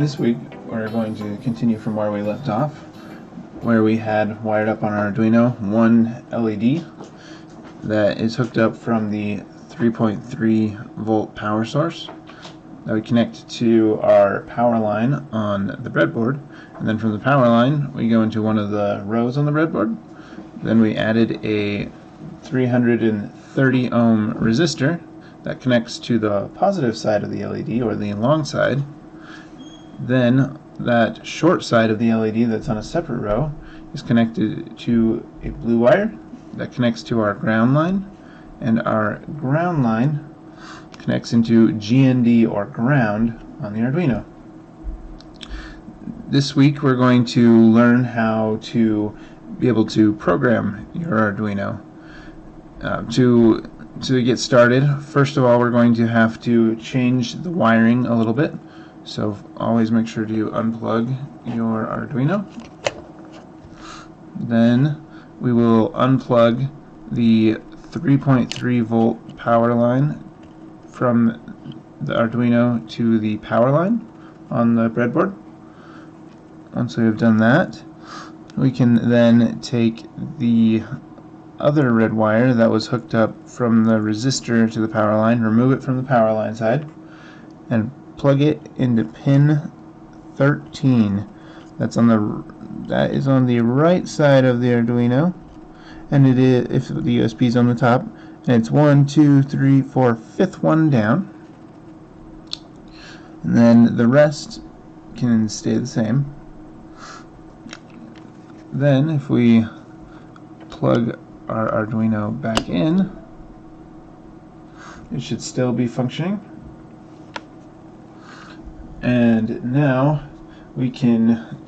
This week we're going to continue from where we left off, where we had wired up on our Arduino one LED that is hooked up from the 3.3 volt power source that we connect to our power line on the breadboard, and then from the power line we go into one of the rows on the breadboard. Then we added a 330 ohm resistor that connects to the positive side of the LED, or the long side. Then that short side of the LED that's on a separate row is connected to a blue wire that connects to our ground line, and our ground line connects into GND, or ground, on the Arduino. This week we're going to learn how to be able to program your Arduino. To get started, first of all, we're going to have to change the wiring a little bit. So always make sure to unplug your Arduino. Then we will unplug the 3.3 volt power line from the Arduino to the power line on the breadboard. Once we have done that, we can then take the other red wire that was hooked up from the resistor to the power line, remove it from the power line side, and plug it into pin 13. That is on the right side of the Arduino, and it is, if the USB is on the top, and it's 1, 2, 3, 4, fifth one down, and then the rest can stay the same. Then if we plug our Arduino back in, it should still be functioning. And now we can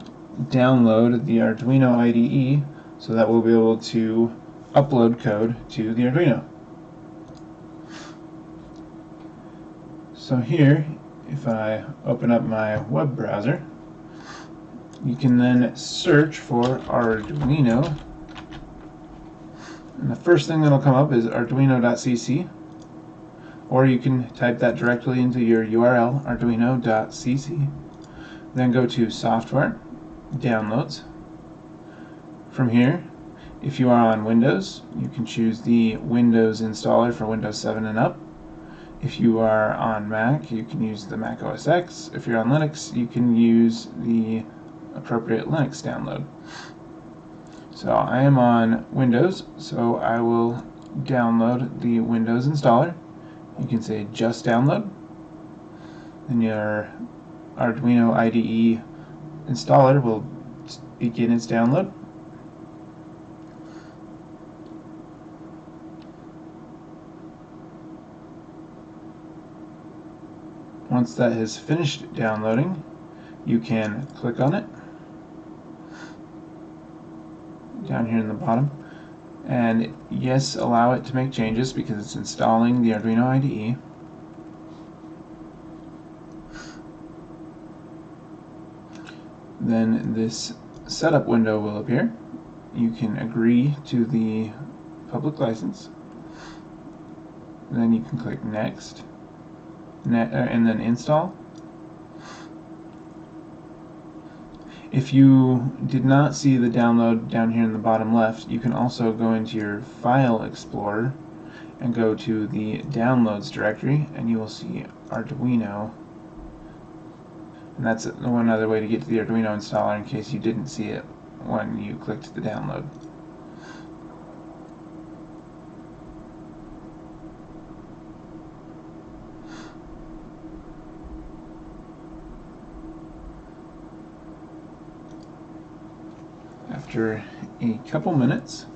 download the Arduino IDE so that we'll be able to upload code to the Arduino. So here, if I open up my web browser, you can then search for Arduino, and the first thing that'll come up is arduino.cc, or you can type that directly into your URL, arduino.cc. Then go to Software, Downloads. From here, if you are on Windows, you can choose the Windows installer for Windows 7 and up. If you are on Mac, you can use the Mac OS X. If you're on Linux, you can use the appropriate Linux download. So I am on Windows, so I will download the Windows installer. You can say just download, and your Arduino IDE installer will begin its download. Once that has finished downloading, you can click on it down here in the bottom, and yes, allow it to make changes because it's installing the Arduino IDE. Then this setup window will appear. You can agree to the public license. Then you can click next, and then install. If you did not see the download down here in the bottom left, you can also go into your File Explorer and go to the Downloads directory, and you will see Arduino. And that's one other way to get to the Arduino installer in case you didn't see it when you clicked the download. After a couple minutes,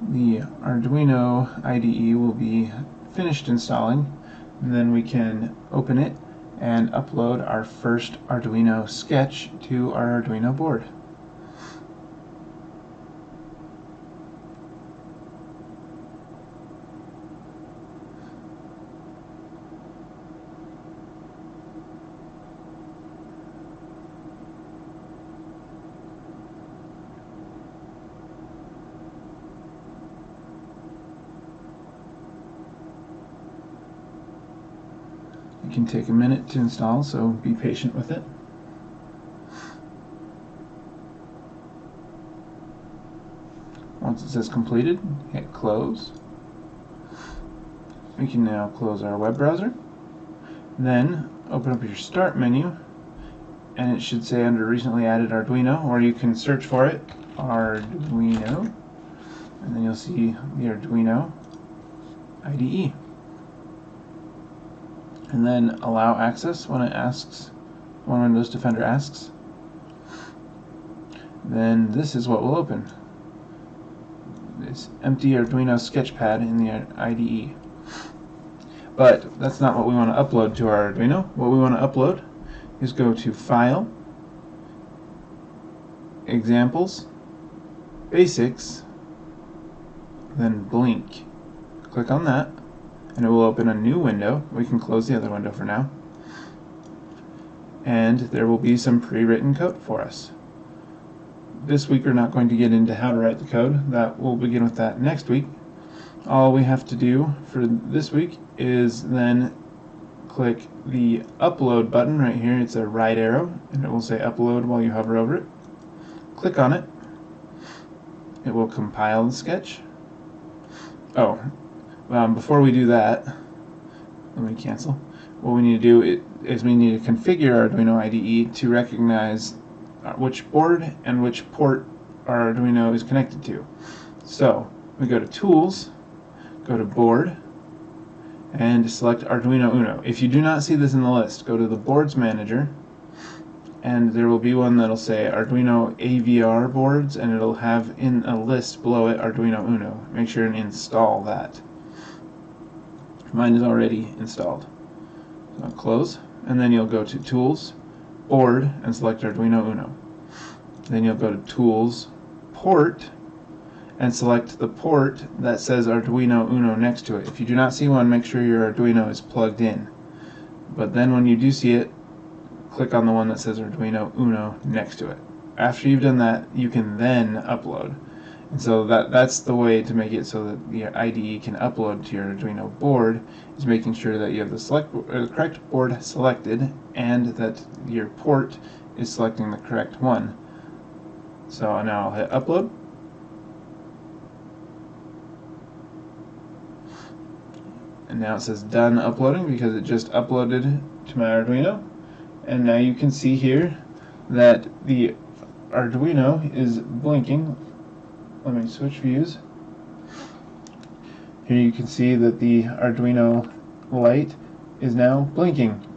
the Arduino IDE will be finished installing, and then we can open it and upload our first Arduino sketch to our Arduino board. It can take a minute to install, so be patient with it. Once it says completed, hit close. We can now close our web browser. Then open up your start menu, and it should say under recently added Arduino, or you can search for it, Arduino, and then you'll see the Arduino IDE. And then allow access when it asks, when Windows Defender asks. Then this is what will open. This empty Arduino sketchpad in the IDE. But that's not what we want to upload to our Arduino. What we want to upload is go to File, Examples, Basics, then Blink. Click on that, and it will open a new window. We can close the other window for now. And there will be some pre-written code for us. This week we're not going to get into how to write the code. That we'll begin with that next week. All we have to do for this week is then click the upload button right here. It's a right arrow, and it will say upload while you hover over it. Click on it. It will compile the sketch. Before we do that, let me cancel. What we need to do is we need to configure our Arduino IDE to recognize which board and which port our Arduino is connected to. So we go to Tools, go to Board, and select Arduino Uno. If you do not see this in the list, go to the Boards Manager, and there will be one that'll say Arduino AVR boards, and it'll have in a list below it Arduino Uno. Make sure and install that. Mine is already installed. So I'll close, and then you'll go to Tools, Board, and select Arduino Uno. Then you'll go to Tools, Port, and select the port that says Arduino Uno next to it. If you do not see one, make sure your Arduino is plugged in. But then when you do see it, click on the one that says Arduino Uno next to it. After you've done that, you can then upload. And so that's the way to make it so that the IDE can upload to your Arduino board, is making sure that you have the correct board selected and that your port is selecting the correct one. So now I'll hit upload. And now it says done uploading because it just uploaded to my Arduino. And now you can see here that the Arduino is blinking. Let me switch views. Here you can see that the Arduino light is now blinking.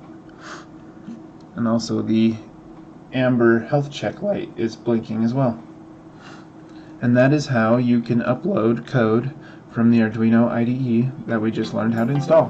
And also the amber health check light is blinking as well. And that is how you can upload code from the Arduino IDE that we just learned how to install.